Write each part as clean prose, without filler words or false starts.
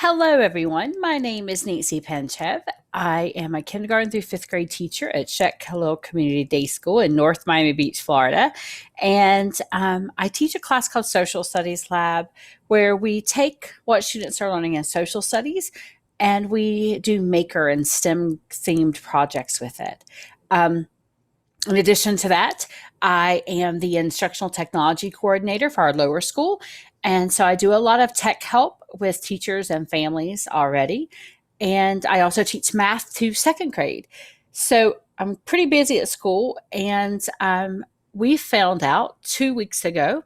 Hello, everyone. My name is Nancy Penchev. I am a kindergarten through fifth grade teacher at Hillel Community Day School in North Miami Beach, Florida. And I teach a class called Social Studies Lab, where we take what students are learning in social studies and we do maker and STEM themed projects with it. In addition to that, I am the Instructional Technology Coordinator for our lower school. And so I do a lot of tech help with teachers and families already. And I also teach math to second grade. So I'm pretty busy at school. And we found out 2 weeks ago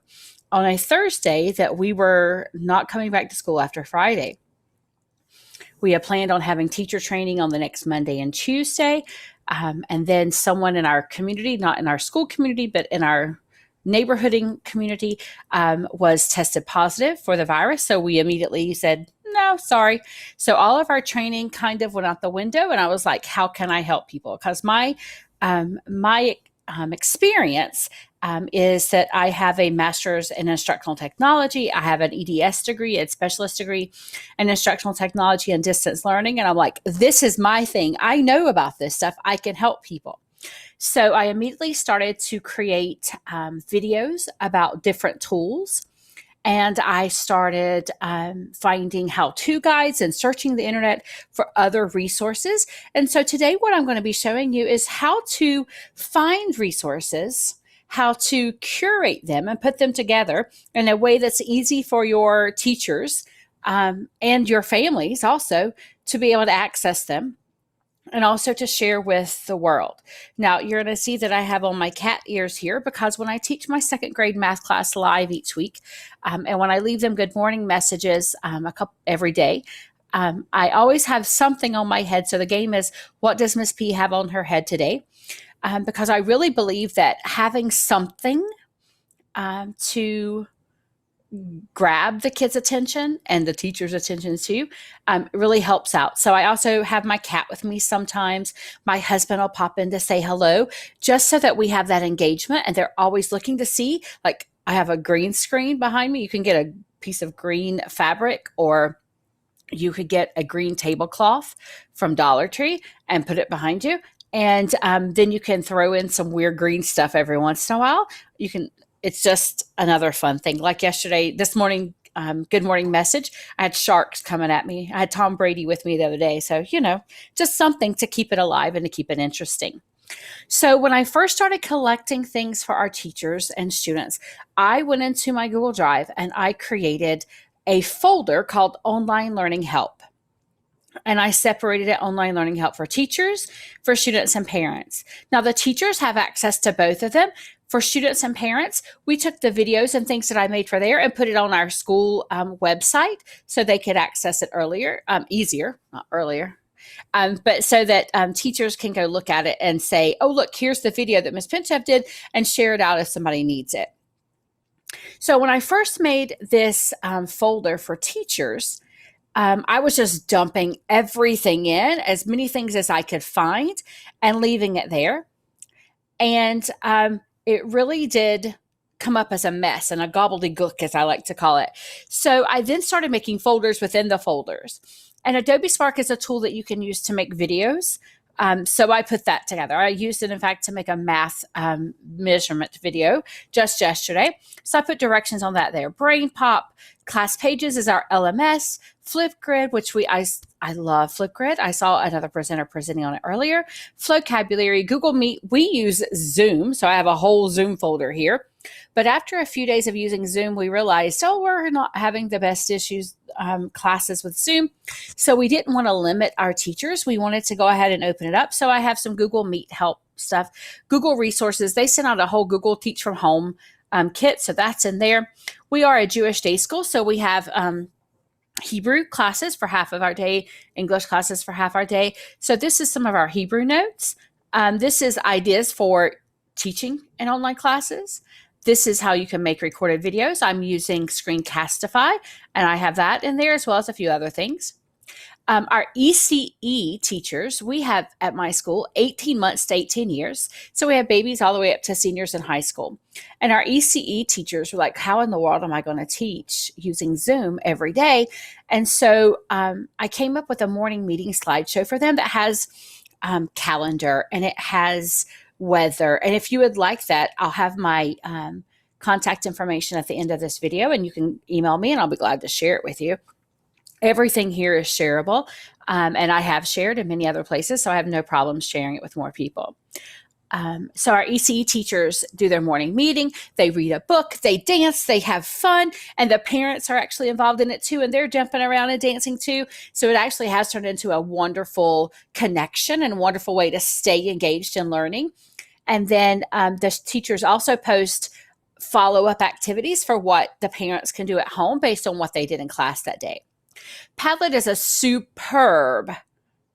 on a Thursday that we were not coming back to school after Friday. We had planned on having teacher training on the next Monday and Tuesday. And then someone in our community, not in our school community, but in our neighborhooding community, was tested positive for the virus. So we immediately said, no, sorry. So all of our training kind of went out the window. And I was like, how can I help people? Because my experience is that I have a master's in instructional technology. I have an EDS degree, a specialist degree in instructional technology and distance learning. And I'm like, this is my thing. I know about this stuff. I can help people. So I immediately started to create videos about different tools. And I started finding how-to guides and searching the internet for other resources. And so today what I'm going to be showing you is how to find resources, how to curate them and put them together in a way that's easy for your teachers and your families also to be able to access them, and also to share with the world. Now, you're going to see that I have on my cat ears here because when I teach my second grade math class live each week, and when I leave them good morning messages every day, I always have something on my head. So the game is, what does Miss P have on her head today? Because I really believe that having something to grab the kids' attention and the teacher's attention too really helps out. So I also have my cat with me sometimes. My husband will pop in to say hello just so that we have that engagement, and they're always looking to see, like, I have a green screen behind me. You can get a piece of green fabric, or you could get a green tablecloth from Dollar Tree and put it behind you. And then you can throw in some weird green stuff every once in a while. It's just another fun thing. Like yesterday, this morning, good morning message, I had sharks coming at me. I had Tom Brady with me the other day. So, just something to keep it alive and to keep it interesting. So when I first started collecting things for our teachers and students, I went into my Google Drive and I created a folder called Online Learning Help. And I separated it online learning help for teachers, for students and parents. Now the teachers have access to both of them. For students and parents, we took the videos and things that I made for there and put it on our school website so they could access it easier, not earlier. But so that teachers can go look at it and say, oh, look, here's the video that Ms. Penchev did, and share it out if somebody needs it. So when I first made this folder for teachers, I was just dumping everything in, as many things as I could find, and leaving it there. And it really did come up as a mess and a gobbledygook, as I like to call it. So I then started making folders within the folders. And Adobe Spark is a tool that you can use to make videos. So I put that together. I used it, in fact, to make a math measurement video just yesterday. So I put directions on that there. Brainpop, Class Pages is our LMS. Flipgrid, which I love Flipgrid. I saw another presenter presenting on it earlier. FlowCabulary, Google Meet. We use Zoom, so I have a whole Zoom folder here. But after a few days of using Zoom, we realized, we're not having the best classes with Zoom. So we didn't want to limit our teachers. We wanted to go ahead and open it up. So I have some Google Meet help stuff. Google resources. They sent out a whole Google Teach from Home kit. So that's in there. We are a Jewish day school. So we have Hebrew classes for half of our day, English classes for half our day. So this is some of our Hebrew notes. This is ideas for teaching in online classes. This is how you can make recorded videos. I'm using Screencastify, and I have that in there as well as a few other things. Our ECE teachers, we have at my school 18 months to 18 years. So we have babies all the way up to seniors in high school. And our ECE teachers were like, how in the world am I going to teach using Zoom every day? And so I came up with a morning meeting slideshow for them that has calendar and it has weather. And if you would like that, I'll have my contact information at the end of this video and you can email me and I'll be glad to share it with you. Everything here is shareable, and I have shared in many other places, so I have no problem sharing it with more people. So our ECE teachers do their morning meeting, they read a book, they dance, they have fun, and the parents are actually involved in it too, and they're jumping around and dancing too. So it actually has turned into a wonderful connection and a wonderful way to stay engaged in learning. And then the teachers also post follow-up activities for what the parents can do at home based on what they did in class that day. Padlet is a superb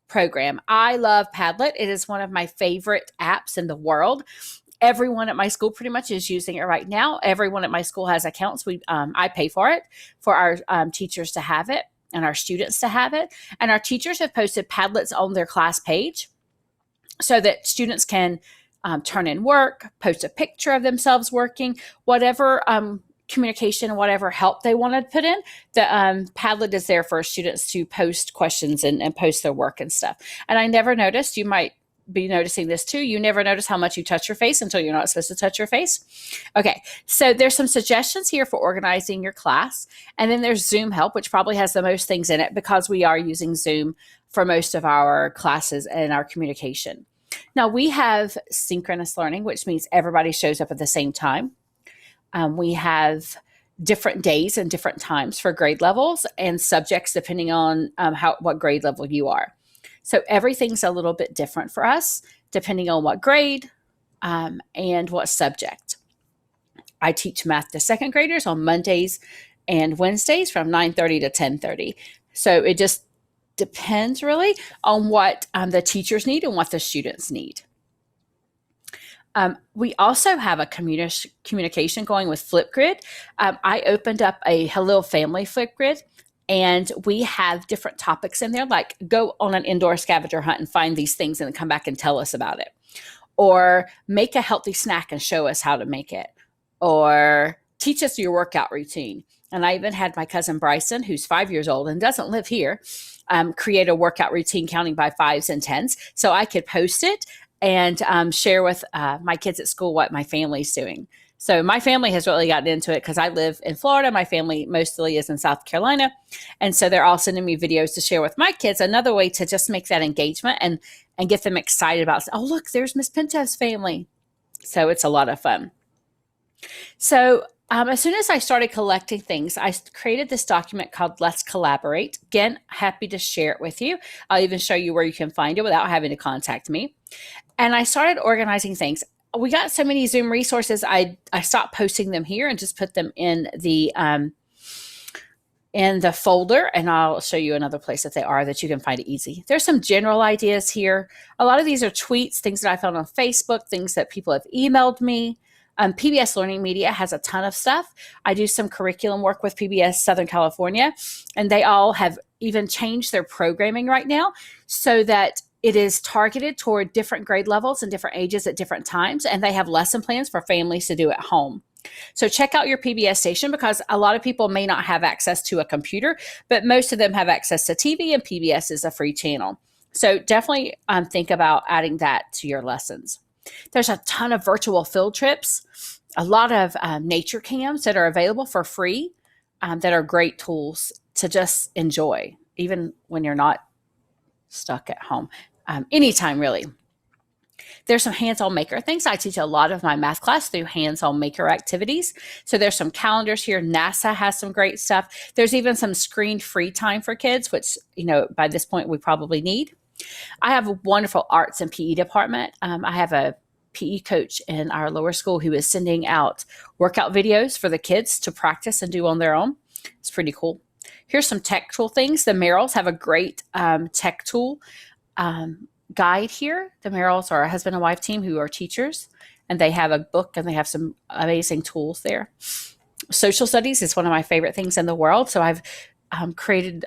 program. I love Padlet. It is one of my favorite apps in the world. Everyone at my school pretty much is using it right now. Everyone at my school has accounts. I pay for it for our teachers to have it and our students to have it. And our teachers have posted Padlets on their class page so that students can turn in work, post a picture of themselves working, whatever communication and whatever help they want to put in. The Padlet is there for students to post questions and post their work and stuff. And I never noticed, you might be noticing this too, you never notice how much you touch your face until you're not supposed to touch your face. Okay, so there's some suggestions here for organizing your class. And then there's Zoom help, which probably has the most things in it because we are using Zoom for most of our classes and our communication. Now we have synchronous learning, which means everybody shows up at the same time. We have different days and different times for grade levels and subjects depending on what grade level you are. So everything's a little bit different for us depending on what grade and what subject. I teach math to second graders on Mondays and Wednesdays from 9:30 to 10:30. So it just depends really on what the teachers need and what the students need. We also have a communication going with Flipgrid. I opened up a Hillel family Flipgrid, and we have different topics in there, like go on an indoor scavenger hunt and find these things and then come back and tell us about it. Or make a healthy snack and show us how to make it. Or teach us your workout routine. And I even had my cousin Bryson, who's 5 years old and doesn't live here, create a workout routine counting by 5s and 10s so I could post it and share with my kids at school what my family's doing. So my family has really gotten into it because I live in Florida. My family mostly is in South Carolina. And so they're all sending me videos to share with my kids. Another way to just make that engagement and get them excited about, oh, look, there's Miss Penchev's family. So it's a lot of fun. So as soon as I started collecting things, I created this document called Let's Collaborate. Again, happy to share it with you. I'll even show you where you can find it without having to contact me. And I started organizing things. We got so many Zoom resources, I stopped posting them here and just put them in the folder, and I'll show you another place that they are that you can find it easy. There's some general ideas here. A lot of these are tweets, things that I found on Facebook, things that people have emailed me. PBS Learning Media has a ton of stuff. I do some curriculum work with PBS Southern California, and they all have even changed their programming right now so that it is targeted toward different grade levels and different ages at different times, and they have lesson plans for families to do at home. So check out your PBS station because a lot of people may not have access to a computer, but most of them have access to TV, and PBS is a free channel. So definitely think about adding that to your lessons. There's a ton of virtual field trips, a lot of nature cams that are available for free that are great tools to just enjoy, even when you're not stuck at home, anytime really. There's some hands-on maker things. I teach a lot of my math class through hands-on maker activities. So there's some calendars here. NASA has some great stuff. There's even some screen free time for kids, which, by this point we probably need. I have a wonderful arts and PE department. I have a PE coach in our lower school who is sending out workout videos for the kids to practice and do on their own. It's pretty cool. Here's some tech tool things. The Merrills have a great tech tool guide here. The Merrills are a husband and wife team who are teachers, and they have a book and they have some amazing tools there. Social studies is one of my favorite things in the world. So I've curated,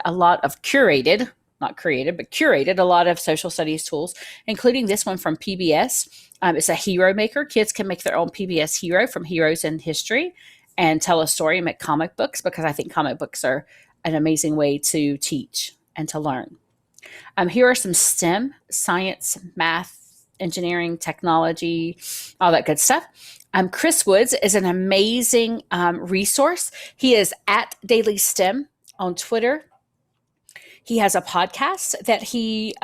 not created, but curated a lot of social studies tools, including this one from PBS. It's a hero maker. Kids can make their own PBS hero from heroes in history and tell a story and make comic books, because I think comic books are an amazing way to teach and to learn. Here are some STEM, science, math, engineering, technology, all that good stuff. Chris Woods is an amazing resource. He is at Daily STEM on Twitter. He has a podcast that he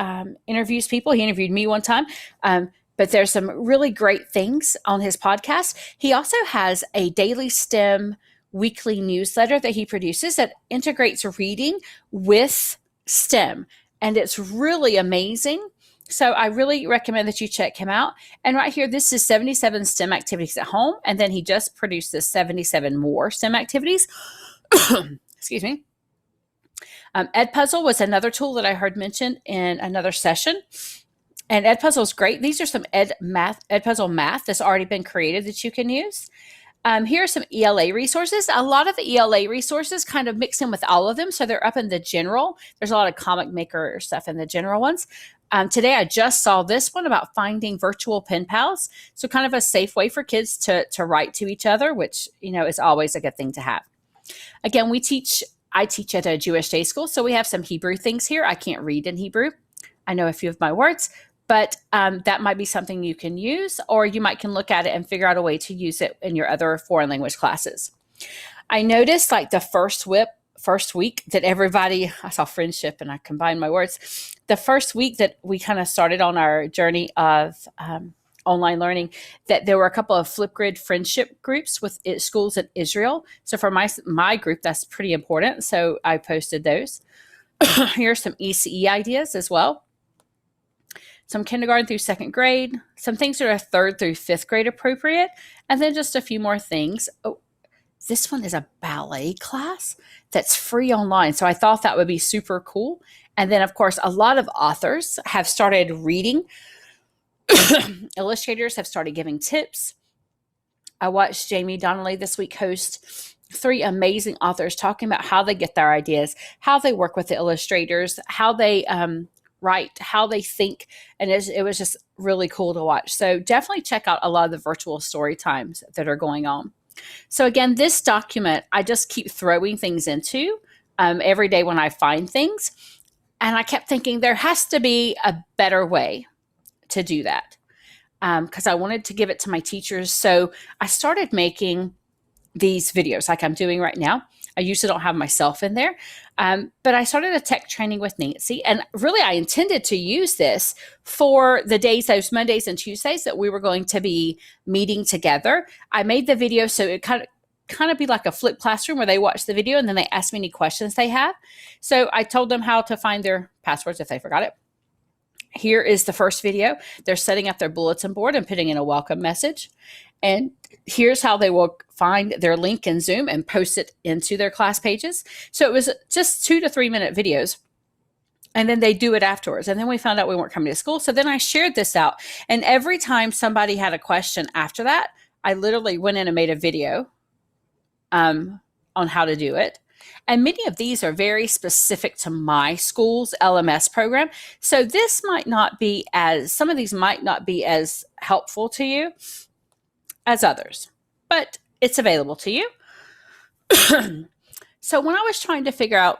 interviews people. He interviewed me one time, but there's some really great things on his podcast. He also has a Daily STEM weekly newsletter that he produces that integrates reading with STEM, and it's really amazing. So I really recommend that you check him out. And right here, this is 77 STEM activities at home. And then he just produced this 77 more STEM activities. Excuse me. Edpuzzle was another tool that I heard mentioned in another session. And Edpuzzle is great. These are some Edpuzzle math that's already been created that you can use. Here are some ELA resources. A lot of the ELA resources kind of mix in with all of them. So they're up in the general. There's a lot of comic maker stuff in the general ones. Today, I just saw this one about finding virtual pen pals. So kind of a safe way for kids to write to each other, which, is always a good thing to have. Again, I teach at a Jewish day school. So we have some Hebrew things here. I can't read in Hebrew. I know a few of my words, but that might be something you can use, or you can look at it and figure out a way to use it in your other foreign language classes. I noticed like the first week that I saw friendship and I combined my words. The first week that we kind of started on our journey of online learning, that there were a couple of Flipgrid friendship groups with schools in Israel. So for my group, that's pretty important. So I posted those. Here's some ECE ideas as well. Some kindergarten through second grade, some things that are third through fifth grade appropriate, and then just a few more things. Oh, this one is a ballet class that's free online. So I thought that would be super cool. And then, of course, a lot of authors have started reading. Illustrators have started giving tips. I watched Jamie Donnelly this week host 3 amazing authors talking about how they get their ideas, how they work with the illustrators, how they write, how they think. And it was just really cool to watch. So definitely check out a lot of the virtual story times that are going on. So again, this document, I just keep throwing things into every day when I find things. And I kept thinking there has to be a better way to do that, because I wanted to give it to my teachers. So I started making these videos like I'm doing right now. I usually don't have myself in there, but I started a tech training with Nancy. And really, I intended to use this for the days, those Mondays and Tuesdays that we were going to be meeting together. I made the video so it kind of be like a flipped classroom where they watch the video and then they ask me any questions they have. So I told them how to find their passwords if they forgot it. Here is the first video. They're setting up their bulletin board and putting in a welcome message. And here's how they will find their link in Zoom and post it into their class pages. So it was just 2 to 3 minute videos. And then they do it afterwards. And then we found out we weren't coming to school. So then I shared this out. And every time somebody had a question after that, I literally went in and made a video on how to do it. And many of these are very specific to my school's LMS program. So this might not be some of these might not be as helpful to you as others, but it's available to you. So when I was trying to figure out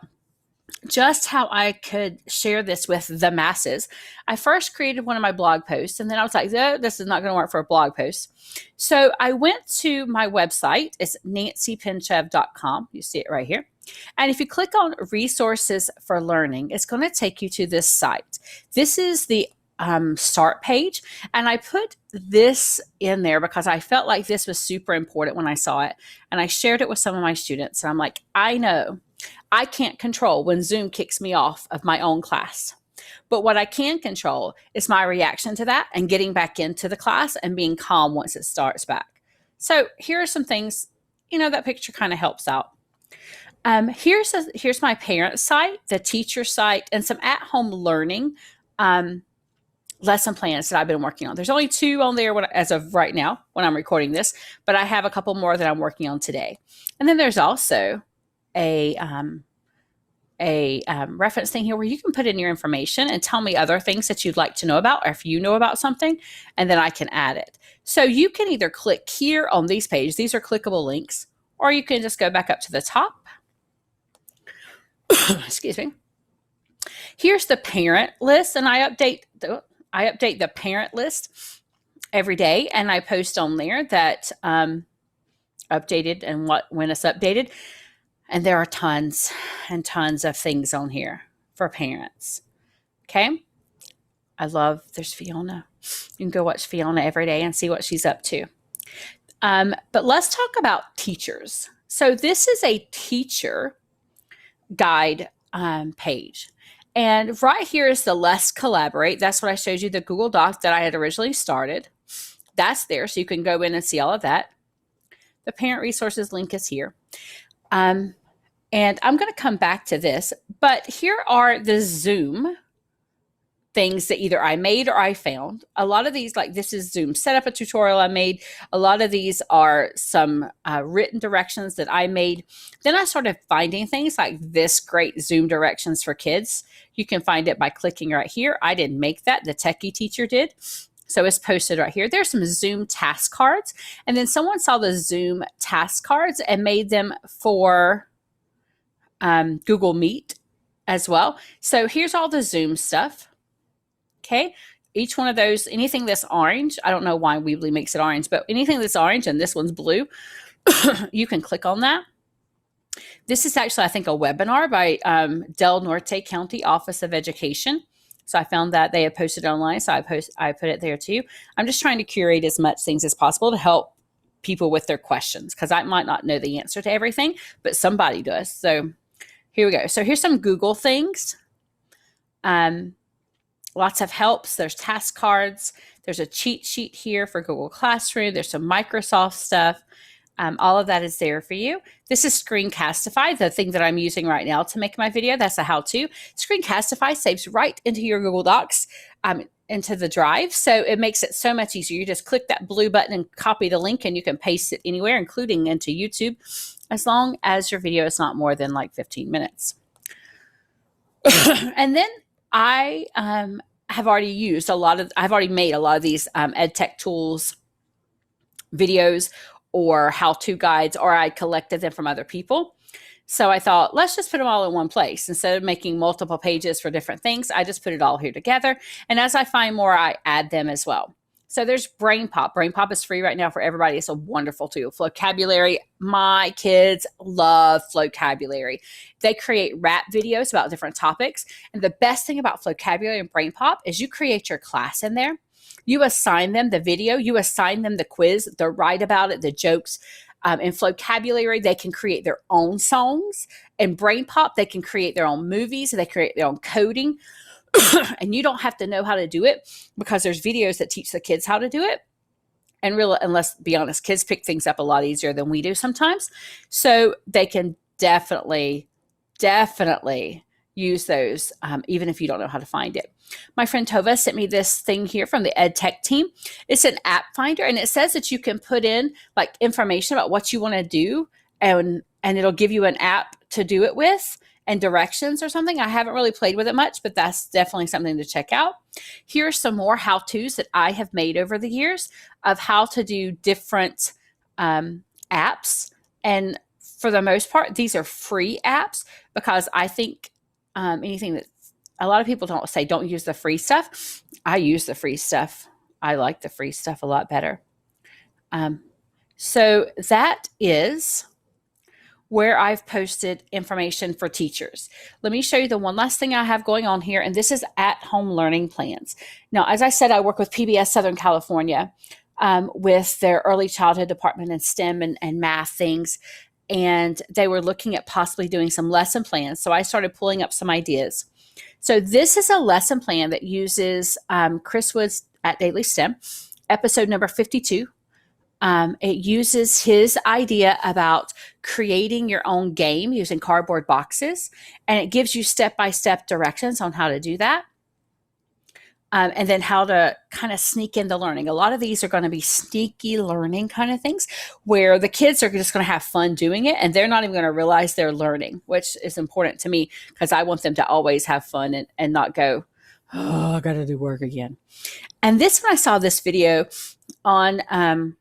just how I could share this with the masses, I first created one of my blog posts, and then I was like, oh, this is not going to work for a blog post. So I went to my website. It's nancypenchev.com. You see it right here. And if you click on resources for learning, it's going to take you to this site. This is the start page. And I put this in there because I felt like this was super important when I saw it. And I shared it with some of my students. And I'm like, I know I can't control when Zoom kicks me off of my own class. But what I can control is my reaction to that and getting back into the class and being calm once it starts back. So here are some things, that picture kind of helps out. Here's my parent site, the teacher site, and some at-home learning lesson plans that I've been working on. There's only 2 on there as of right now when I'm recording this, but I have a couple more that I'm working on today. And then there's also a reference thing here where you can put in your information and tell me other things that you'd like to know about, or if you know about something, and then I can add it. So you can either click here on these pages. These are clickable links, or you can just go back up to the top. Excuse me. Here's the parent list, and I update the parent list every day, and I post on there that updated and when it's updated. And there are tons and tons of things on here for parents. Okay. There's Fiona. You can go watch Fiona every day and see what she's up to. But let's talk about teachers. So this is a teacher guide page. And right here is the Let's Collaborate. That's what I showed you, the Google Doc that I had originally started. That's there, so you can go in and see all of that. The parent resources link is here. And I'm going to come back to this, but here are the Zoom things that either I made or I found. A lot of these, like this is Zoom setup, a tutorial I made. A lot of these are some written directions that I made. Then I started finding things like this great Zoom directions for kids. You can find it by clicking right here. I didn't make that. The techie teacher did. So it's posted right here. There's some Zoom task cards. And then someone saw the Zoom task cards and made them for Google Meet as well. So here's all the Zoom stuff. Okay. Each one of those, anything that's orange, I don't know why Weebly makes it orange, but anything that's orange and this one's blue, you can click on that. This is actually, I think, a webinar by Del Norte County Office of Education. So I found that they had posted it online, so I put it there too. I'm just trying to curate as much things as possible to help people with their questions, because I might not know the answer to everything, but somebody does. So here we go. So here's some Google things. Lots of helps. There's task cards. There's a cheat sheet here for Google Classroom. There's some Microsoft stuff. All of that is there for you. This is Screencastify, the thing that I'm using right now to make my video. That's a how-to. Screencastify saves right into your Google Docs, into the drive. So it makes it so much easier. You just click that blue button and copy the link, and you can paste it anywhere, including into YouTube, as long as your video is not more than like 15 minutes. And then I have already used I've already made a lot of these EdTech tools videos or how-to guides, or I collected them from other people. So I thought, let's just put them all in one place. Instead of making multiple pages for different things, I just put it all here together. And as I find more, I add them as well. So there's Brainpop. Brainpop is free right now for everybody. It's a wonderful tool. FlowCabulary. My kids love FlowCabulary. They create rap videos about different topics. And the best thing about FlowCabulary and Brainpop is you create your class in there. You assign them the video. You assign them the quiz, the write about it, the jokes. In FlowCabulary, they can create their own songs. In Brainpop, they can create their own movies. They create their own coding. And you don't have to know how to do it, because there's videos that teach the kids how to do it. And let's be honest, kids pick things up a lot easier than we do sometimes. So they can definitely use those, even if you don't know how to find it. My friend Tova sent me this thing here from the EdTech team. It's an app finder, and it says that you can put in like information about what you want to do, and it'll give you an app to do it with and directions or something. I haven't really played with it much, but that's definitely something to check out. Here are some more how-tos that I have made over the years of how to do different apps. And for the most part, these are free apps, because I think anything that a lot of people don't use the free stuff. I use the free stuff. I like the free stuff a lot better. So that is where I've posted information for teachers. Let me show you the one last thing I have going on here, and this is at-home learning plans. Now, as I said, I work with PBS Southern California with their early childhood department in STEM and math things, and they were looking at possibly doing some lesson plans. So I started pulling up some ideas. So this is a lesson plan that uses Chris Wood's at Daily STEM, episode number 52. It uses his idea about creating your own game using cardboard boxes, and it gives you step-by-step directions on how to do that. and then how to kind of sneak in the learning. A lot of these are going to be sneaky learning kind of things where the kids are just going to have fun doing it and they're not even going to realize they're learning, which is important to me because I want them to always have fun and not go, oh, I got to do work again. And when I saw this video on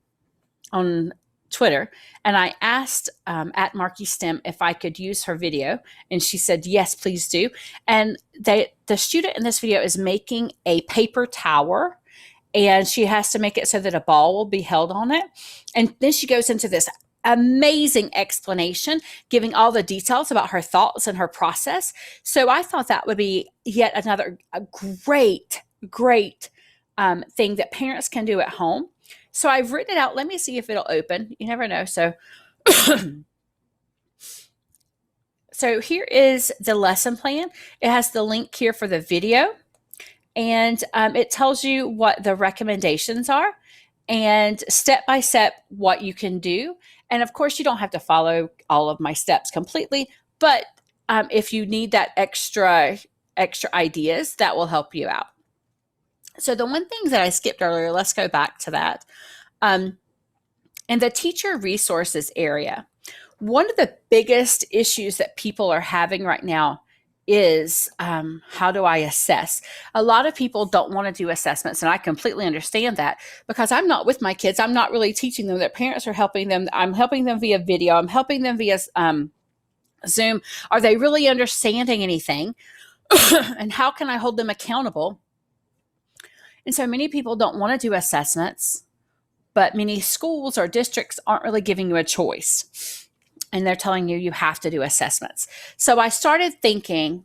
Twitter, and I asked at Marky STEM if I could use her video, and she said, yes, please do. And the student in this video is making a paper tower, and she has to make it so that a ball will be held on it. And then she goes into this amazing explanation, giving all the details about her thoughts and her process. So I thought that would be yet another great thing that parents can do at home. So I've written it out. Let me see if it'll open. You never know. So, so here is the lesson plan. It has the link here for the video, and it tells you what the recommendations are and step by step what you can do. And of course, you don't have to follow all of my steps completely, but if you need that extra ideas, that will help you out. So the one thing that I skipped earlier, let's go back to that. In the teacher resources area, one of the biggest issues that people are having right now is how do I assess? A lot of people don't want to do assessments, and I completely understand that because I'm not with my kids. I'm not really teaching them. Their parents are helping them. I'm helping them via video. I'm helping them via Zoom. Are they really understanding anything? And how can I hold them accountable? And so many people don't want to do assessments, but many schools or districts aren't really giving you a choice. And they're telling you you have to do assessments. So I started thinking,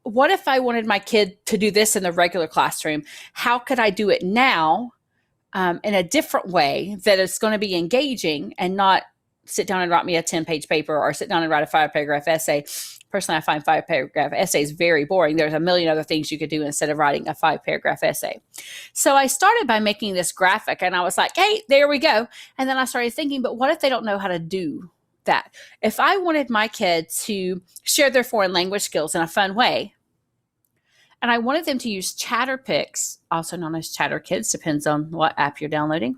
what if I wanted my kid to do this in the regular classroom? How could I do it now in a different way that is going to be engaging and not sit down and write me a 10-page paper or sit down and write a 5-paragraph essay? Personally, I find 5-paragraph essays very boring. There's a million other things you could do instead of writing a 5-paragraph essay. So I started by making this graphic, and I was like, hey, there we go. And then I started thinking, but what if they don't know how to do that? If I wanted my kid to share their foreign language skills in a fun way, and I wanted them to use Pics, also known as Chatter Kids, depends on what app you're downloading,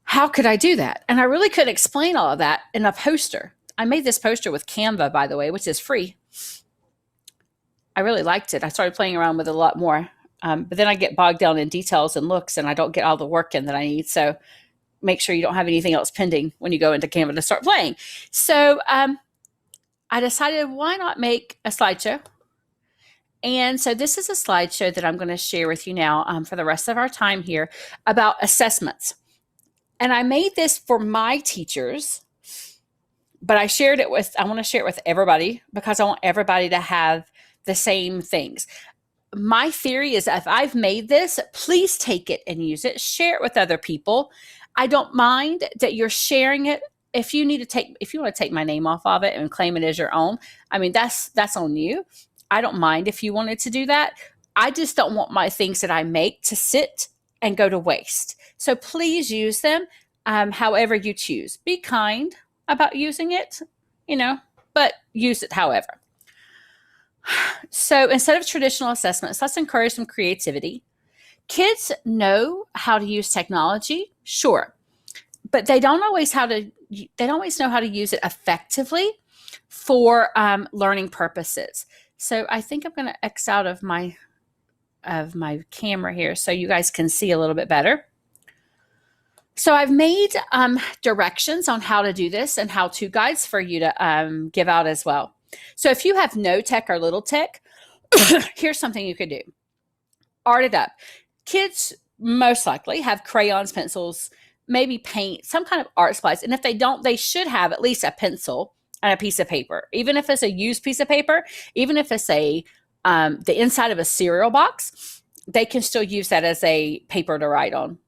how could I do that? And I really couldn't explain all of that in a poster. I made this poster with Canva, by the way, which is free. I really liked it. I started playing around with it a lot more. But then I get bogged down in details and looks, and I don't get all the work in that I need. So make sure you don't have anything else pending when you go into Canva to start playing. So I decided, why not make a slideshow? And so this is a slideshow that I'm going to share with you now for the rest of our time here about assessments. And I made this for my teachers, but I want to share it with everybody because I want everybody to have the same things. My theory is if I've made this, please take it and use it. Share it with other people. I don't mind that you're sharing it. If you want to take my name off of it and claim it as your own, I mean, that's on you. I don't mind if you wanted to do that. I just don't want my things that I make to sit and go to waste. So please use them however you choose. Be kind about using it, but use it however. So instead of traditional assessments, let's encourage some creativity. Kids know how to use technology, sure, but they don't always know how to use it effectively for learning purposes. So I think I'm going to X out of my camera here so you guys can see a little bit better. So I've made directions on how to do this and how-to guides for you to give out as well. So if you have no tech or little tech, here's something you could do. Art it up. Kids most likely have crayons, pencils, maybe paint, some kind of art supplies. And if they don't, they should have at least a pencil and a piece of paper. Even if it's a used piece of paper, even if it's the inside of a cereal box, they can still use that as a paper to write on.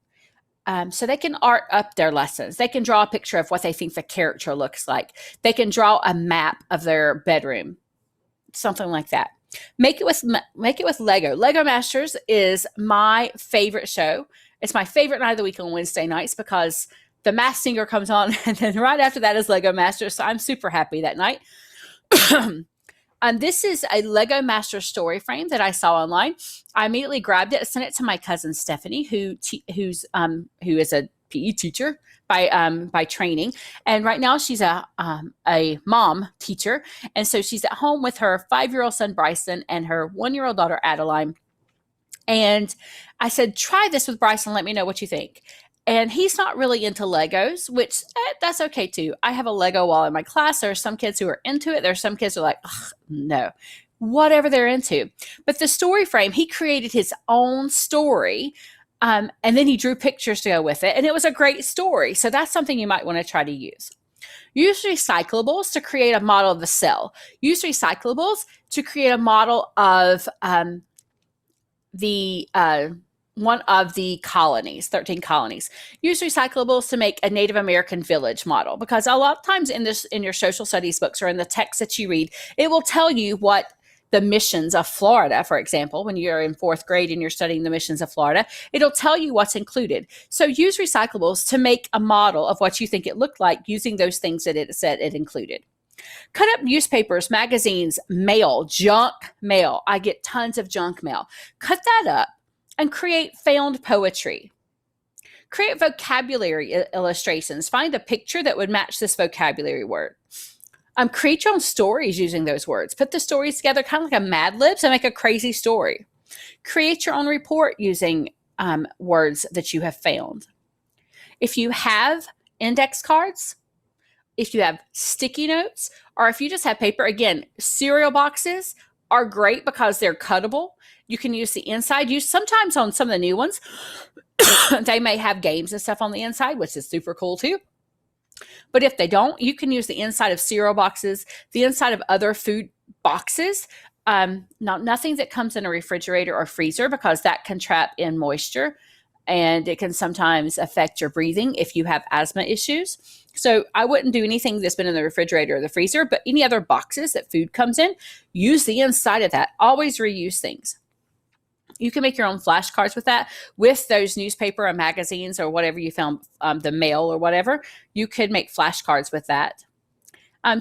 So they can art up their lessons. They can draw a picture of what they think the character looks like. They can draw a map of their bedroom, something like that. Make it with Lego. Lego Masters is my favorite show. It's my favorite night of the week on Wednesday nights because the Masked Singer comes on, and then right after that is Lego Masters. So I'm super happy that night. This is a Lego Master story frame that I saw online. I immediately grabbed it, sent it to my cousin Stephanie, who is a PE teacher by training, and right now she's a mom teacher, and so she's at home with her 5-year-old son Bryson and her 1-year-old daughter Adeline. And I said, try this with Bryson. Let me know what you think. And he's not really into Legos, which that's okay too. I have a Lego wall in my class. There are some kids who are into it. There are some kids who are like, no, whatever they're into. But the story frame, he created his own story. And then he drew pictures to go with it. And it was a great story. So that's something you might want to try to use. Use recyclables to create a model of the cell. Use recyclables to create a model of one of the colonies, 13 colonies. Use recyclables to make a Native American village model, because a lot of times in your social studies books or in the text that you read, it will tell you what the missions of Florida, for example, when you're in 4th grade and you're studying the missions of Florida, it'll tell you what's included. So use recyclables to make a model of what you think it looked like using those things that it said it included. Cut up newspapers, magazines, mail, junk mail. I get tons of junk mail. Cut that up and create found poetry. Create vocabulary illustrations. Find a picture that would match this vocabulary word. Create your own stories using those words. Put the stories together kind of like a Mad Libs and make a crazy story. Create your own report using words that you have found. If you have index cards, if you have sticky notes, or if you just have paper, again, cereal boxes are great because they're cuttable. You can use the inside. Sometimes on some of the new ones, they may have games and stuff on the inside, which is super cool too. But if they don't, you can use the inside of cereal boxes, the inside of other food boxes. Nothing that comes in a refrigerator or freezer, because that can trap in moisture and it can sometimes affect your breathing if you have asthma issues. So I wouldn't do anything that's been in the refrigerator or the freezer, but any other boxes that food comes in, use the inside of that. Always reuse things. You can make your own flashcards with that, with those newspaper or magazines or whatever you found, the mail or whatever. You could make flashcards with that.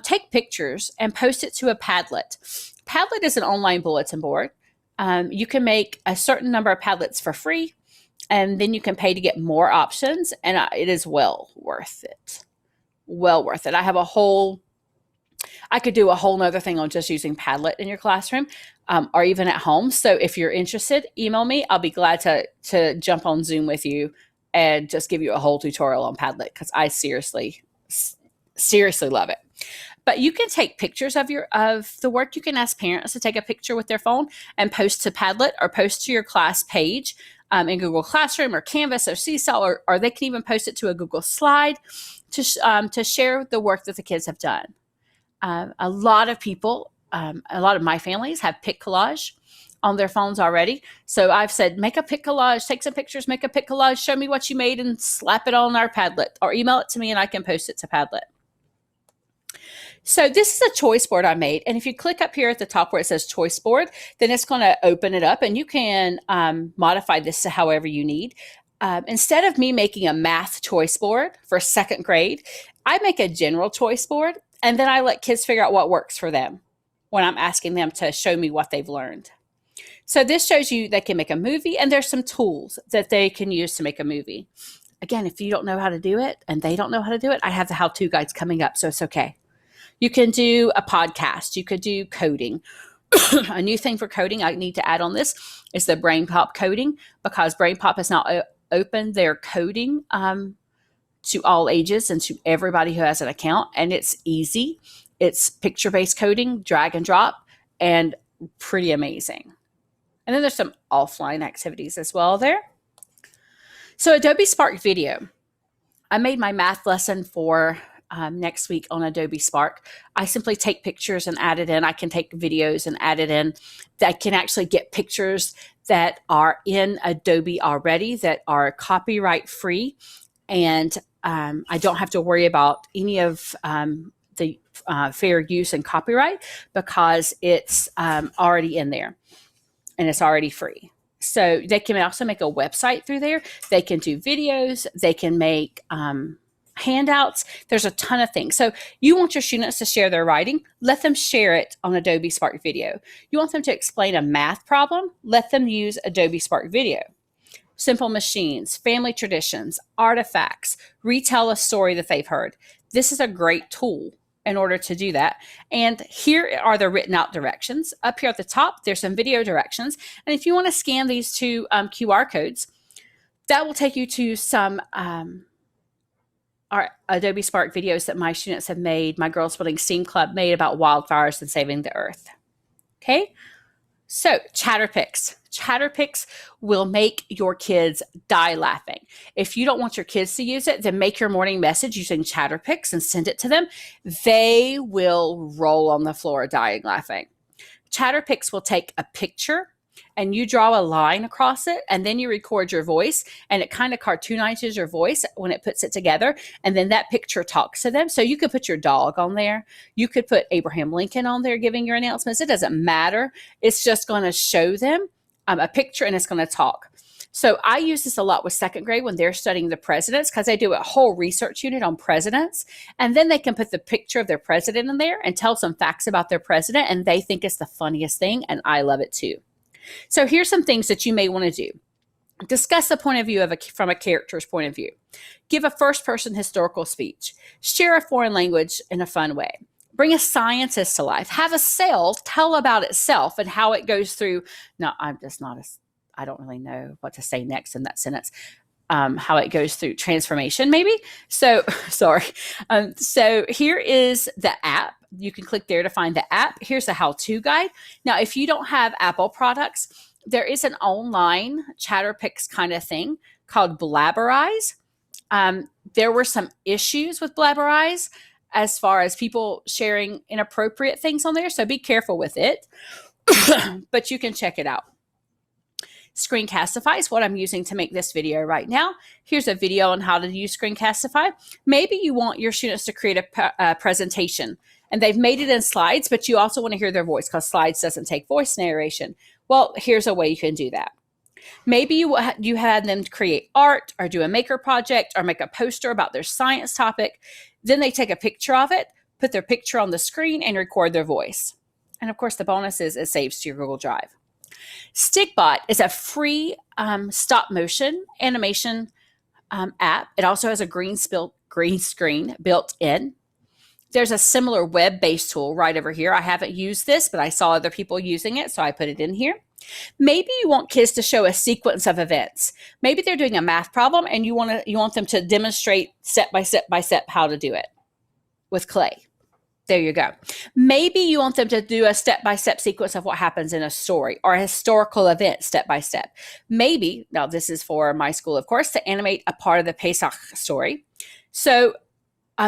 Take pictures and post it to a Padlet. Padlet is an online bulletin board. You can make a certain number of Padlets for free, and then you can pay to get more options, and it is well worth it. Well worth it. I could do a whole nother thing on just using Padlet in your classroom, or even at home. So if you're interested, email me. I'll be glad to jump on Zoom with you and just give you a whole tutorial on Padlet, because I seriously love it. But you can take pictures of the work. You can ask parents to take a picture with their phone and post to Padlet or post to your class page in Google Classroom or Canvas or Seesaw, or they can even post it to a Google Slide to share the work that the kids have done. A lot of people, a lot of my families have Pic Collage on their phones already. So I've said, make a Pic Collage, take some pictures, make a Pic Collage, show me what you made and slap it on our Padlet, or email it to me and I can post it to Padlet. So this is a choice board I made. And if you click up here at the top where it says choice board, then it's going to open it up and you can modify this to however you need. Instead of me making a math choice board for 2nd grade, I make a general choice board, and then I let kids figure out what works for them when I'm asking them to show me what they've learned. So this shows you they can make a movie, and there's some tools that they can use to make a movie. Again, if you don't know how to do it and they don't know how to do it, I have the how-to guides coming up, so it's okay. You can do a podcast. You could do coding. A new thing for coding I need to add on this is the Brainpop coding, because Brainpop has now opened their coding to all ages and to everybody who has an account. And it's easy. It's picture-based coding, drag and drop, and pretty amazing. And then there's some offline activities as well there. So Adobe Spark Video. I made my math lesson for next week on Adobe Spark. I simply take pictures and add it in. I can take videos and add it in. I can actually get pictures that are in Adobe already that are copyright free. And I don't have to worry about any of the fair use and copyright, because it's already in there and it's already free. So they can also make a website through there. They can do videos. They can make handouts. There's a ton of things. So you want your students to share their writing, let them share it on Adobe Spark Video. You want them to explain a math problem, let them use Adobe Spark Video. Simple machines, family traditions, artifacts, retell a story that they've heard. This is a great tool in order to do that. And here are the written out directions. Up here at the top, there's some video directions. And if you want to scan these two QR codes, that will take you to some our Adobe Spark videos that my students have made, my Girls Building STEAM Club made about wildfires and saving the earth. Okay, so Chatterpix. Chatterpix will make your kids die laughing. If you don't want your kids to use it, then make your morning message using Chatterpix and send it to them. They will roll on the floor dying laughing. Chatterpix will take a picture and you draw a line across it, and then you record your voice, and it kind of cartoonizes your voice when it puts it together, and then that picture talks to them. So you could put your dog on there. You could put Abraham Lincoln on there giving your announcements. It doesn't matter. It's just going to show them a picture, and it's going to talk. So I use this a lot with second grade when they're studying the presidents, because they do a whole research unit on presidents, and then they can put the picture of their president in there and tell some facts about their president, and they think it's the funniest thing, and I love it too. So here's some things that you may want to do. Discuss the point of view from a character's point of view. Give a first-person historical speech. Share a foreign language in a fun way. Bring a scientist to life. Have a cell tell about itself and how it goes through. No, I don't really know what to say next in that sentence. How it goes through transformation, maybe. So, sorry. So here is the app. You can click there to find the app. Here's the how-to guide. Now, if you don't have Apple products, there is an online Chatterpix kind of thing called Blabberize. There were some issues with Blabberize as far as people sharing inappropriate things on there, so be careful with it. But you can check it out. Screencastify is what I'm using to make this video right now. Here's a video on how to use Screencastify. Maybe you want your students to create a presentation, and they've made it in slides, but you also want to hear their voice because slides doesn't take voice narration. Well, here's a way you can do that. Maybe you had them create art or do a maker project or make a poster about their science topic. Then they take a picture of it, put their picture on the screen, and record their voice. And of course, the bonus is it saves to your Google Drive. Stickbot is a free stop motion animation app. It also has a green screen built in. There's a similar web-based tool right over here. I haven't used this, but I saw other people using it, so I put it in here. Maybe you want kids to show a sequence of events. Maybe they're doing a math problem and you want them to demonstrate step by step how to do it with clay. There you go. Maybe you want them to do a step-by-step sequence of what happens in a story or a historical event step-by-step. Maybe, now this is for my school, of course, to animate a part of the Pesach story. So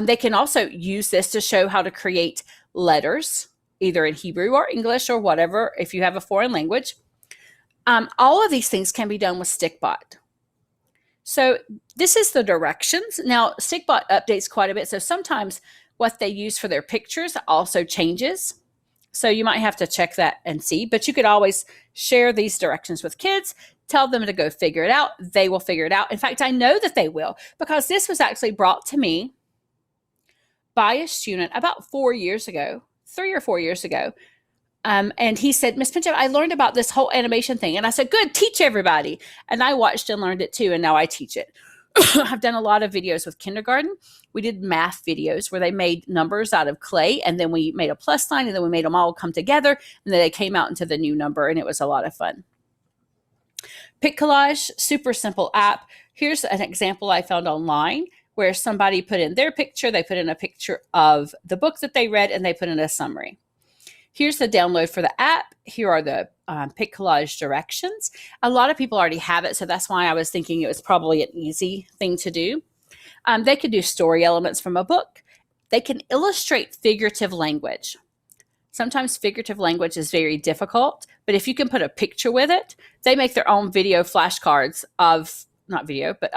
they can also use this to show how to create letters, either in Hebrew or English or whatever, if you have a foreign language. All of these things can be done with Stickbot. So this is the directions. Now, Stickbot updates quite a bit, so sometimes what they use for their pictures also changes. So you might have to check that and see, but you could always share these directions with kids, tell them to go figure it out. They will figure it out. In fact, I know that they will, because this was actually brought to me by a student about 4 years ago, 3 or 4 years ago. And he said, Miss Penchev, I learned about this whole animation thing. And I said, good, teach everybody. And I watched and learned it too, and now I teach it. I've done a lot of videos with kindergarten. We did math videos where they made numbers out of clay, and then we made a plus sign, and then we made them all come together, and then they came out into the new number, and it was a lot of fun. Pic Collage, super simple app. Here's an example I found online where somebody put in their picture, they put in a picture of the book that they read, and they put in a summary. Here's the download for the app. Here are the Pic Collage directions. A lot of people already have it, so that's why I was thinking it was probably an easy thing to do. They could do story elements from a book. They can illustrate figurative language. Sometimes figurative language is very difficult, but if you can put a picture with it, they make their own video flashcards of, not video, but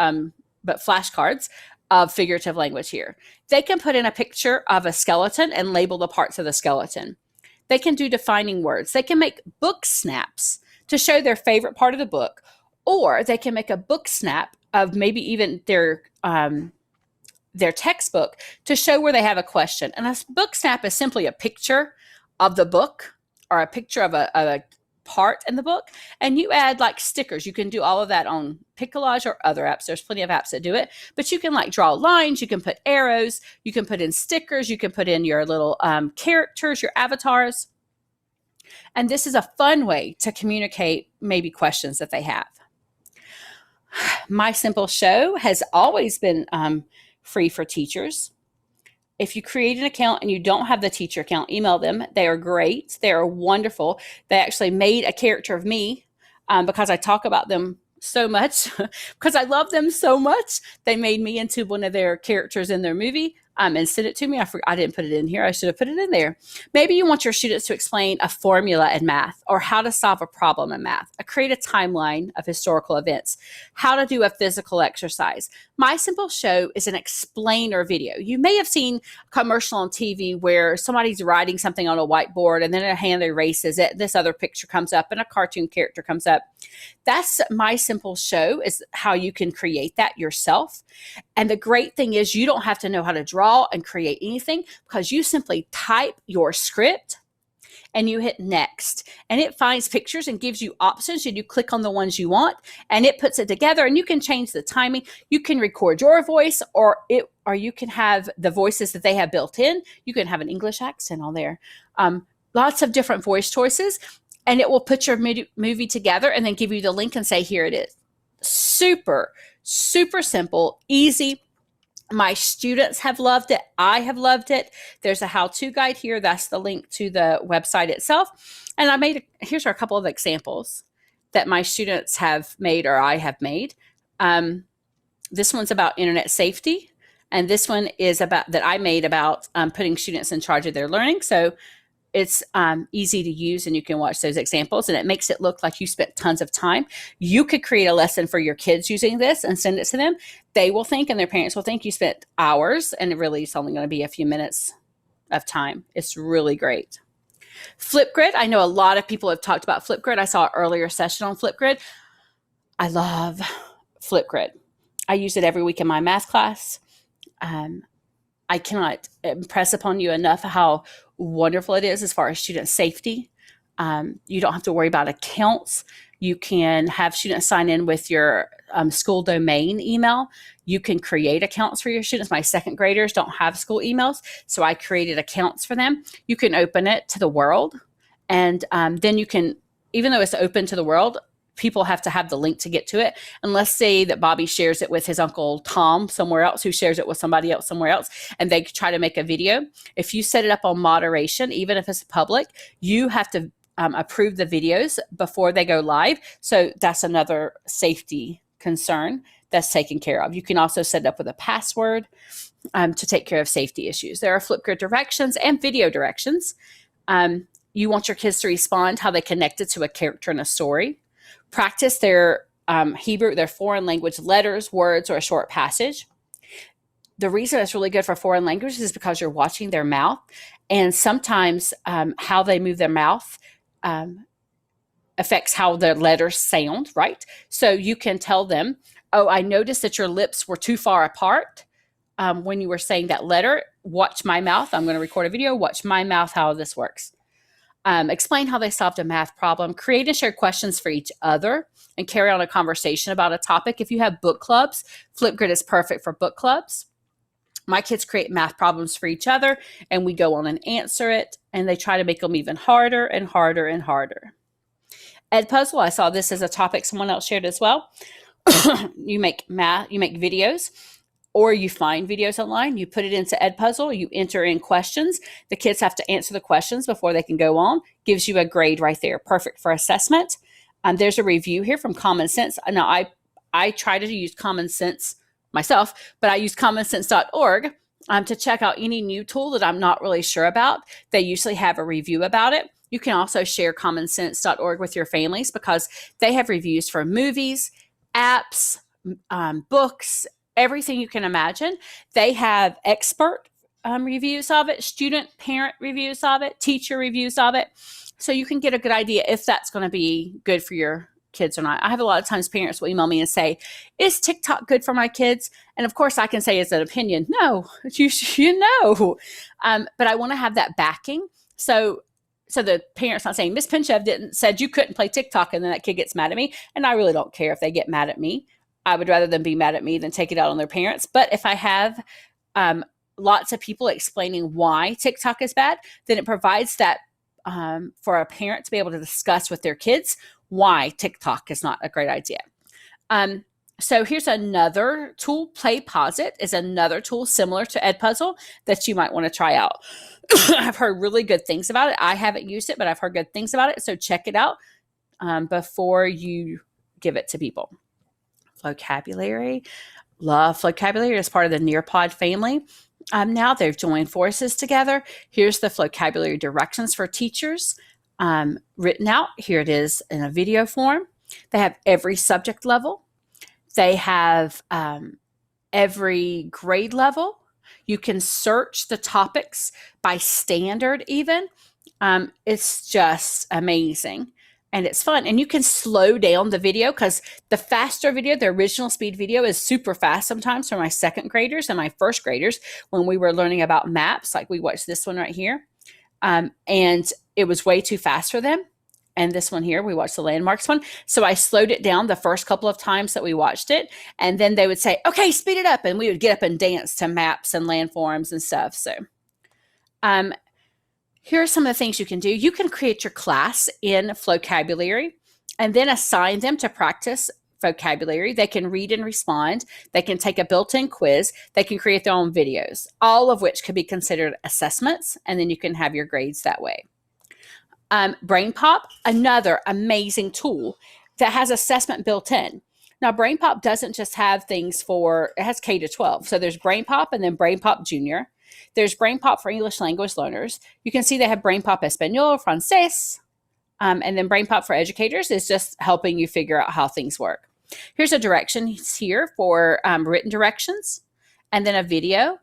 flashcards of figurative language here. They can put in a picture of a skeleton and label the parts of the skeleton. They can do defining words. They can make book snaps to show their favorite part of the book, or they can make a book snap of maybe even their their textbook to show where they have a question. And a book snap is simply a picture of the book or a picture of a part in the book, and you add like stickers. You can do all of that on Pic Collage or other apps. There's plenty of apps that do it, but you can like draw lines, you can put arrows, you can put in stickers, you can put in your little characters, your avatars. And this is a fun way to communicate maybe questions that they have. My Simple Show has always been free for teachers. If you create an account and you don't have the teacher account, email them. They are great. They are wonderful. They actually made a character of me because I talk about them so much, because I love them so much. They made me into one of their characters in their movie and sent it to me. I didn't put it in here. I should have put it in there. Maybe you want your students to explain a formula in math or how to solve a problem in math, create a timeline of historical events, how to do a physical exercise. My Simple Show is an explainer video. You may have seen a commercial on TV where somebody's writing something on a whiteboard and then a hand erases it. This other picture comes up and a cartoon character comes up. That's My Simple Show, is how you can create that yourself. And the great thing is you don't have to know how to draw and create anything, because you simply type your script and you hit next, and it finds pictures and gives you options, and you click on the ones you want and it puts it together, and you can change the timing. You can record your voice, or you can have the voices that they have built in. You can have an English accent on there. Lots of different voice choices, and it will put your movie together and then give you the link and say, here it is. Super, super simple, easy. My students have loved it. I have loved it. There's a how-to guide here. That's the link to the website itself. And here's a couple of examples that my students have made or I have made. This one's about internet safety. And this one is that I made about putting students in charge of their learning. So it's easy to use, and you can watch those examples, and it makes it look like you spent tons of time. You could create a lesson for your kids using this and send it to them. They will think, and their parents will think, you spent hours, and it really is only going to be a few minutes of time. It's really great. Flipgrid. I know a lot of people have talked about Flipgrid. I saw an earlier session on Flipgrid. I love Flipgrid. I use it every week in my math class. I cannot impress upon you enough how wonderful it is as far as student safety. You don't have to worry about accounts. You can have students sign in with your school domain email. You can create accounts for your students. My second graders don't have school emails, so I created accounts for them. You can open it to the world, and then you can, even though it's open to the world, people have to have the link to get to it. And let's say that Bobby shares it with his uncle Tom somewhere else, who shares it with somebody else somewhere else, and they try to make a video. If you set it up on moderation, even if it's public, you have to approve the videos before they go live. So that's another safety concern that's taken care of. You can also set it up with a password to take care of safety issues. There are Flipgrid directions and video directions. You want your kids to respond how they connected to a character in a story. Practice their Hebrew, their foreign language letters, words, or a short passage. The reason it's really good for foreign languages is because you're watching their mouth, and sometimes how they move their mouth affects how their letters sound, right? So you can tell them, oh, I noticed that your lips were too far apart when you were saying that letter. Watch my mouth. I'm going to record a video. Watch my mouth, how this works. Explain how they solved a math problem. Create and share questions for each other and carry on a conversation about a topic. If you have book clubs, Flipgrid is perfect for book clubs. My kids create math problems for each other, and we go on and answer it, and they try to make them even harder and harder and harder. Edpuzzle, I saw this as a topic someone else shared as well. You make videos, or you find videos online, you put it into Edpuzzle, you enter in questions. The kids have to answer the questions before they can go on. Gives you a grade right there, perfect for assessment. There's a review here from Common Sense. Now, I try to use Common Sense myself, but I use commonsense.org to check out any new tool that I'm not really sure about. They usually have a review about it. You can also share commonsense.org with your families, because they have reviews for movies, apps, books, everything you can imagine. They have expert reviews of it, student, parent reviews of it, teacher reviews of it. So you can get a good idea if that's going to be good for your kids or not. I have a lot of times parents will email me and say, is TikTok good for my kids? And of course I can say as an opinion, no, you know. But I want to have that backing. So the parent's not saying, Miss Penchev said you couldn't play TikTok, and then that kid gets mad at me. And I really don't care if they get mad at me. I would rather them be mad at me than take it out on their parents. But if I have lots of people explaining why TikTok is bad, then it provides that for a parent to be able to discuss with their kids why TikTok is not a great idea. So here's another tool. PlayPosit is another tool similar to Edpuzzle that you might want to try out. I've heard really good things about it. I haven't used it, but I've heard good things about it. So check it out before you give it to people. FlowCabulary. Love FlowCabulary as part of the Nearpod family. Now they've joined forces together. Here's the FlowCabulary directions for teachers written out. Here it is in a video form. They have every subject level. They have every grade level. You can search the topics by standard even. It's just amazing. And it's fun. And you can slow down the video, because the faster video, the original speed video, is super fast sometimes for my second graders and my first graders when we were learning about maps. Like we watched this one right here. And it was way too fast for them. And this one here, we watched the landmarks one. So I slowed it down the first couple of times that we watched it. And then they would say, okay, speed it up. And we would get up and dance to maps and landforms and stuff. So here are some of the things you can do. You can create your class in FlowCabulary and then assign them to practice vocabulary. They can read and respond. They can take a built-in quiz. They can create their own videos, all of which could be considered assessments. And then you can have your grades that way. Brainpop, another amazing tool that has assessment built in. Now, Brainpop doesn't just have things it has K-12. So there's Brainpop and then Brainpop Junior. There's Brainpop for English language learners. You can see they have Brainpop Espanol, Francés, and then Brainpop for educators is just helping you figure out how things work. Here's a direction here for written directions and then a video.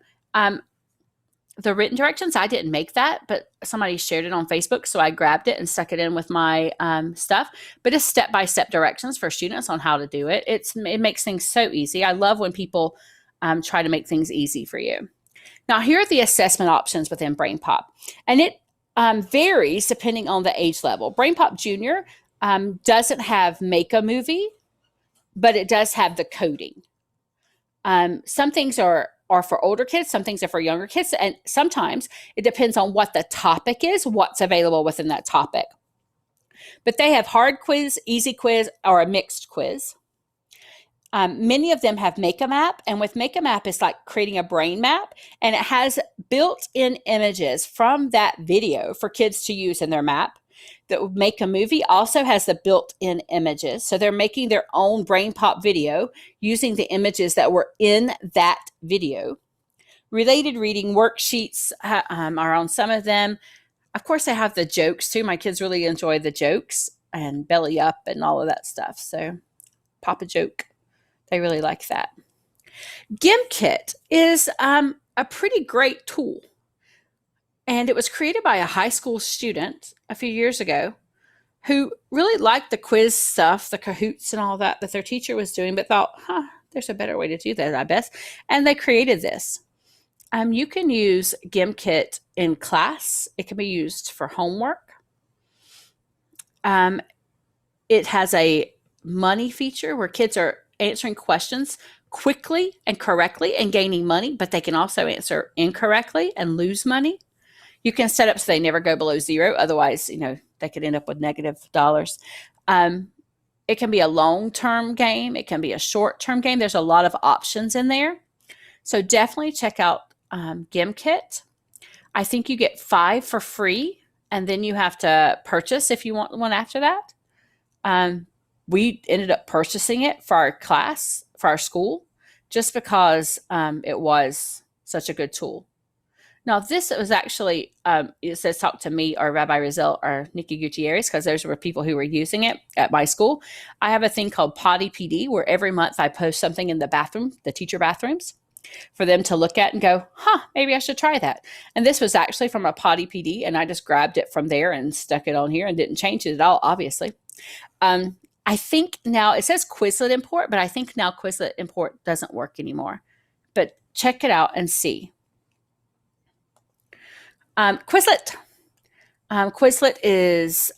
The written directions, I didn't make that, but somebody shared it on Facebook, so I grabbed it and stuck it in with my stuff. But it's step-by-step directions for students on how to do it. It makes things so easy. I love when people try to make things easy for you. Now, here are the assessment options within Brainpop, and it varies depending on the age level. Brainpop Junior doesn't have Make a Movie, but it does have the coding. Some things are for older kids, some things are for younger kids, and sometimes it depends on what the topic is, what's available within that topic. But they have hard quiz, easy quiz, or a mixed quiz. Many of them have Make a Map, and with Make a Map, it's like creating a brain map, and it has built-in images from that video for kids to use in their map. That Make a Movie also has the built-in images, so they're making their own Brainpop video using the images that were in that video. Related reading worksheets are on some of them. Of course, they have the jokes too. My kids really enjoy the jokes and Belly Up and all of that stuff. So pop a joke. They really like that. GIMP Kit is a pretty great tool. And it was created by a high school student a few years ago who really liked the quiz stuff, the Kahoots and all that their teacher was doing, but thought, there's a better way to do that, I bet. And they created this. You can use GIMP Kit in class. It can be used for homework. It has a money feature where kids are answering questions quickly and correctly and gaining money, but they can also answer incorrectly and lose money. You can set up so they never go below zero. Otherwise, they could end up with negative dollars. It can be a long-term game. It can be a short-term game. There's a lot of options in there. So definitely check out GIMP Kit. I think you get 5 for free, and then you have to purchase if you want one after that. We ended up purchasing it for our class, for our school, just because it was such a good tool. Now, this was actually, it says talk to me or Rabbi Rizal or Nikki Gutierrez, because those were people who were using it at my school. I have a thing called Potty PD, where every month I post something in the bathroom, the teacher bathrooms, for them to look at and go, maybe I should try that. And this was actually from a Potty PD, and I just grabbed it from there and stuck it on here and didn't change it at all, obviously. I I think now it says Quizlet import, but I think now Quizlet import doesn't work anymore. But check it out and see. Quizlet. Quizlet is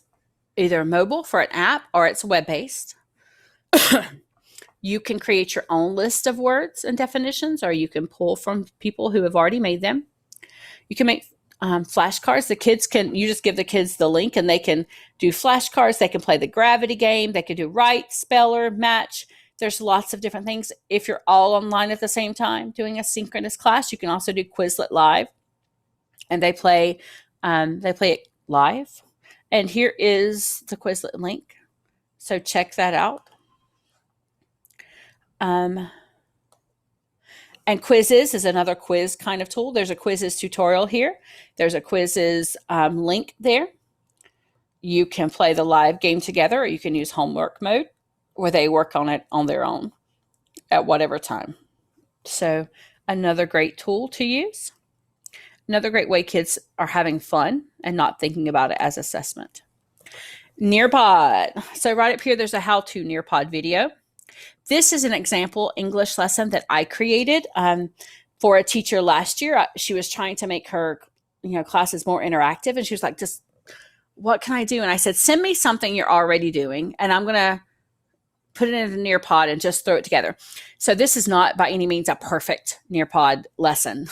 either mobile for an app or it's web-based. You can create your own list of words and definitions, or you can pull from people who have already made them. You can make flashcards. You just give the kids the link and they can do flashcards. They can play the gravity game. They can do write, speller, match. There's lots of different things. If you're all online at the same time doing a synchronous class, you can also do Quizlet Live, and they play it live. And here is the Quizlet link. So check that out. And Quizzes is another quiz kind of tool. There's a Quizzes tutorial here. There's a Quizzes link there. You can play the live game together, or you can use homework mode where they work on it on their own at whatever time. So another great tool to use. Another great way kids are having fun and not thinking about it as assessment. Nearpod. So right up here, there's a how-to Nearpod video. This is an example English lesson that I created for a teacher last year. She was trying to make her classes more interactive, and she was like, just what can I do? And I said, send me something you're already doing, and I'm going to put it in a Nearpod and just throw it together. So this is not by any means a perfect Nearpod lesson.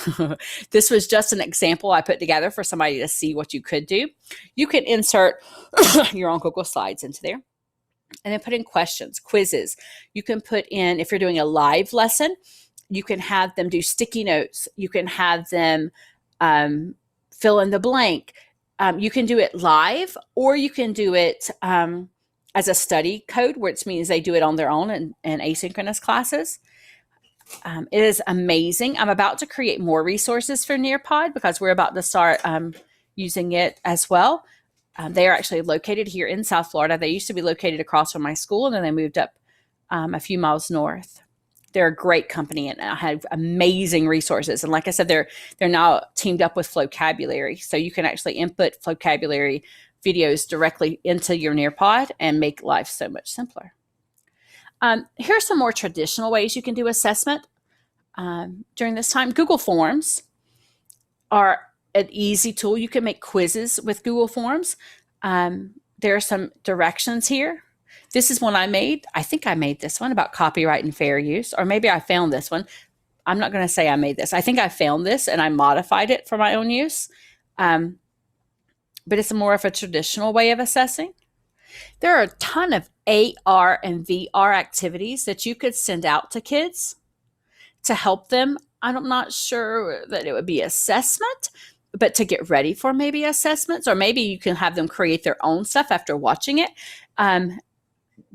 This was just an example I put together for somebody to see what you could do. You can insert your own Google Slides into there. And then put in questions, quizzes. You can put in, if you're doing a live lesson, you can have them do sticky notes. You can have them fill in the blank. You can do it live, or you can do it as a study code, which means they do it on their own in asynchronous classes. It is amazing. I'm about to create more resources for Nearpod because we're about to start using it as well. They are actually located here in South Florida. They used to be located across from my school, and then they moved up a few miles north. They're a great company and have amazing resources. And like I said, they're now teamed up with FlowCabulary. So you can actually input FlowCabulary videos directly into your Nearpod and make life so much simpler. Here are some more traditional ways you can do assessment during this time. Google Forms are an easy tool. You can make quizzes with Google Forms. There are some directions here. This is one I made. I think I made this one about copyright and fair use, or maybe I found this one. I'm not going to say I made this. I think I found this and I modified it for my own use. But it's more of a traditional way of assessing. There are a ton of AR and VR activities that you could send out to kids to help them. I'm not sure that it would be assessment, but to get ready for maybe assessments, or maybe you can have them create their own stuff after watching it.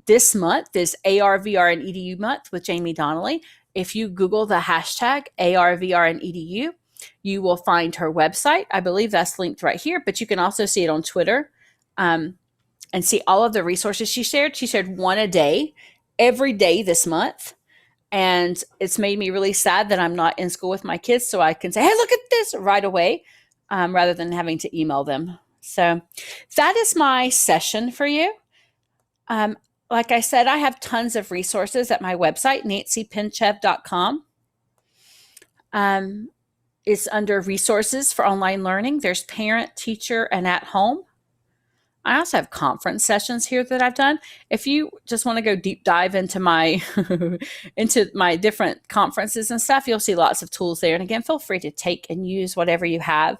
This month is AR, VR, and EDU month with Jamie Donnelly. If you Google the hashtag AR, VR, and EDU, you will find her website. I believe that's linked right here, but you can also see it on Twitter and see all of the resources she shared. She shared one a day, every day this month. And it's made me really sad that I'm not in school with my kids, so I can say, hey, look at this right away, rather than having to email them. So that is my session for you. Like I said, I have tons of resources at my website, nancypenchev.com. It's under resources for online learning. There's parent, teacher, and at home. I also have conference sessions here that I've done. If you just want to go deep dive into my into my different conferences and stuff, you'll see lots of tools there. And again, feel free to take and use whatever you have.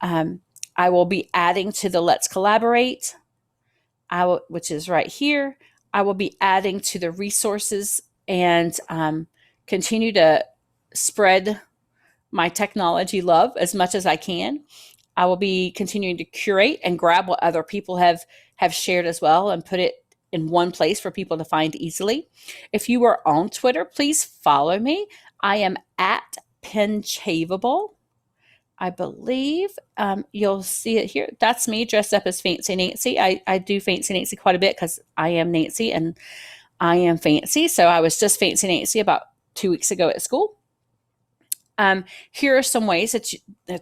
I will be adding to the Let's Collaborate, which is right here. I will be adding to the resources and continue to spread my technology love as much as I can. I will be continuing to curate and grab what other people have shared as well and put it in one place for people to find easily. If you are on Twitter, please follow me. I am at Penchavable. I believe you'll see it here. That's me dressed up as Fancy Nancy. I do Fancy Nancy quite a bit because I am Nancy and I am fancy. So I was just Fancy Nancy about 2 weeks ago at school. Here are some ways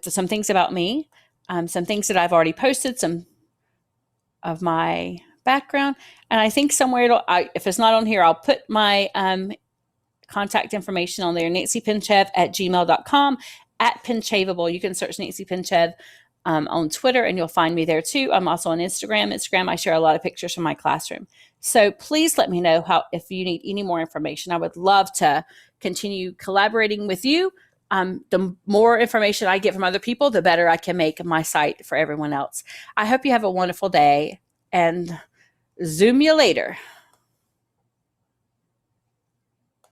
some things about me, some things that I've already posted, some of my background. And I think somewhere if it's not on here, I'll put my contact information on there. Nancy Penchev at gmail.com, at Penchevable. You can search Nancy Penchev on Twitter and you'll find me there too. I'm also on Instagram. I share a lot of pictures from my classroom. So please let me know if you need any more information. I would love to continue collaborating with you. The more information I get from other people, the better I can make my site for everyone else. I hope you have a wonderful day and Zoom you later.